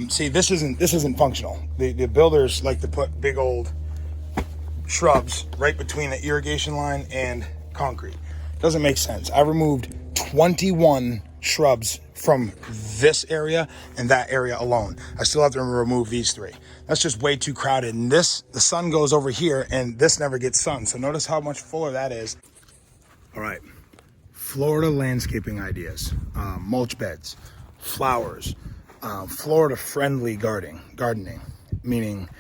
See, this isn't functional. The builders like to put big old shrubs right between the irrigation line and concrete. Doesn't make sense. I removed 21 shrubs from this area and that area alone. I still have to remove these 3. That's just way too crowded. And the sun goes over here and this never gets sun. So notice how much fuller that is. All right, Florida landscaping ideas, mulch beds, flowers, Florida friendly gardening, meaning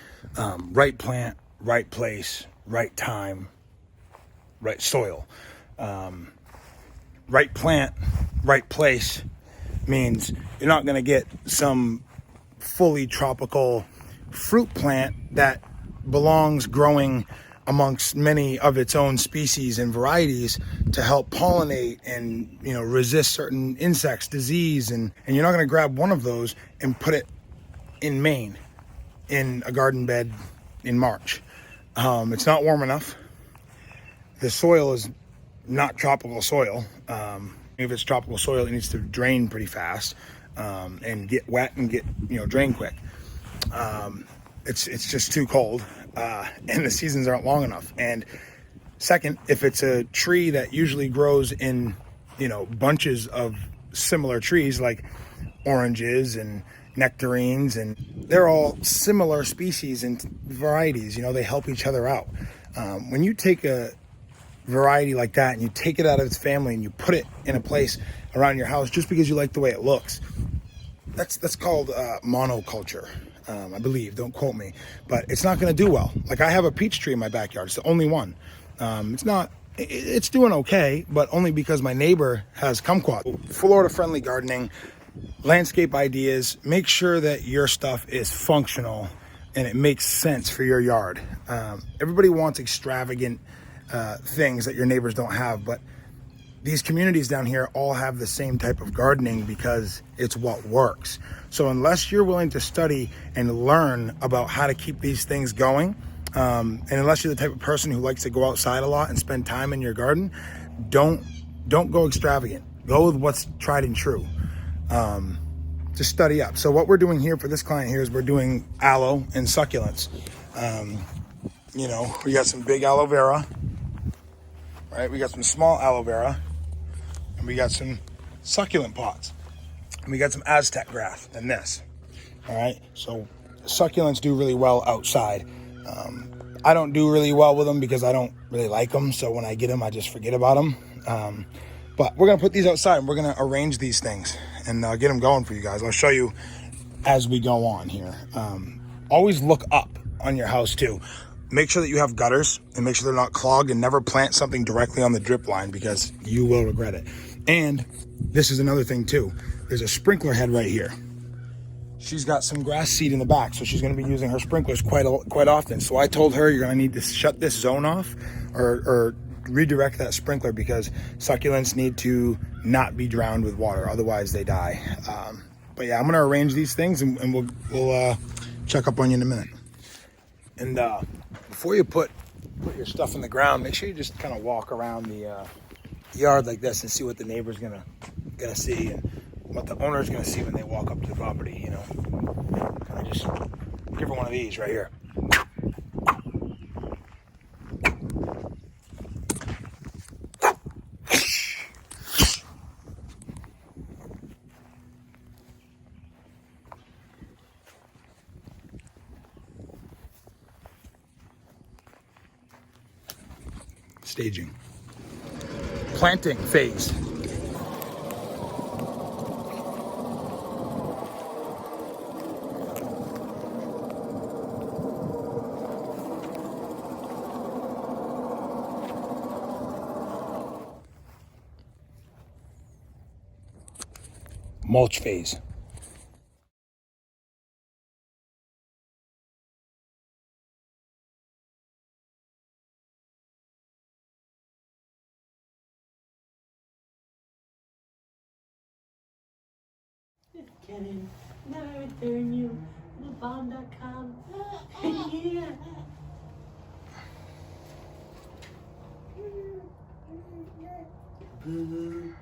right plant, right place, right time, right soil. Right plant, right place means you're not going to get some fully tropical fruit plant that belongs growing amongst many of its own species and varieties to help pollinate and, you know, resist certain insects, disease, and you're not going to grab one of those and put it in Maine in a garden bed in March. It's not warm enough. The soil is not tropical soil. If it's tropical soil, it needs to drain pretty fast and get wet and get, you know, drain quick. It's just too cold, and the seasons aren't long enough. And second, if it's a tree that usually grows in, you know, bunches of similar trees like oranges and nectarines, and they're all similar species and varieties, you know, they help each other out. When you take a variety like that and you take it out of its family and you put it in a place around your house just because you like the way it looks, that's called monoculture. I believe, don't quote me, but it's not going to do well. Like, I have a peach tree in my backyard. It's the only one. It's doing okay, but only because my neighbor has kumquat. Florida friendly gardening, landscape ideas, make sure that your stuff is functional and it makes sense for your yard. Everybody wants extravagant things that your neighbors don't have, but these communities down here all have the same type of gardening because it's what works. So unless you're willing to study and learn about how to keep these things going, and unless you're the type of person who likes to go outside a lot and spend time in your garden, don't go extravagant. Go with what's tried and true. Just study up. So what we're doing here for this client here is we're doing aloe and succulents. You know, we got some big aloe vera, right? We got some small aloe vera, and we got some succulent pots, and we got some Aztec grass and this. All right, so succulents do really well outside. I don't do really well with them because I don't really like them, so when I get them I just forget about them. But we're gonna put these outside and we're gonna arrange these things and get them going for you guys. I'll show you as we go on here. Always look up on your house too. Make sure that you have gutters and make sure they're not clogged, and never plant something directly on the drip line because you will regret it. And this is another thing too. There's a sprinkler head right here. She's got some grass seed in the back, so she's going to be using her sprinklers quite often. So I told her, you're going to need to shut this zone off or redirect that sprinkler because succulents need to not be drowned with water. Otherwise they die. But yeah, I'm going to arrange these things and we'll check up on you in a minute. And before you put your stuff in the ground, make sure you just kind of walk around the yard like this and see what the neighbor's gonna see and what the owner's gonna see when they walk up to the property. You know, kind of just give her one of these right here. Staging. Planting phase. Mulch phase. Just kidding. Never return you. Thebomb.com. Yeah. Boo.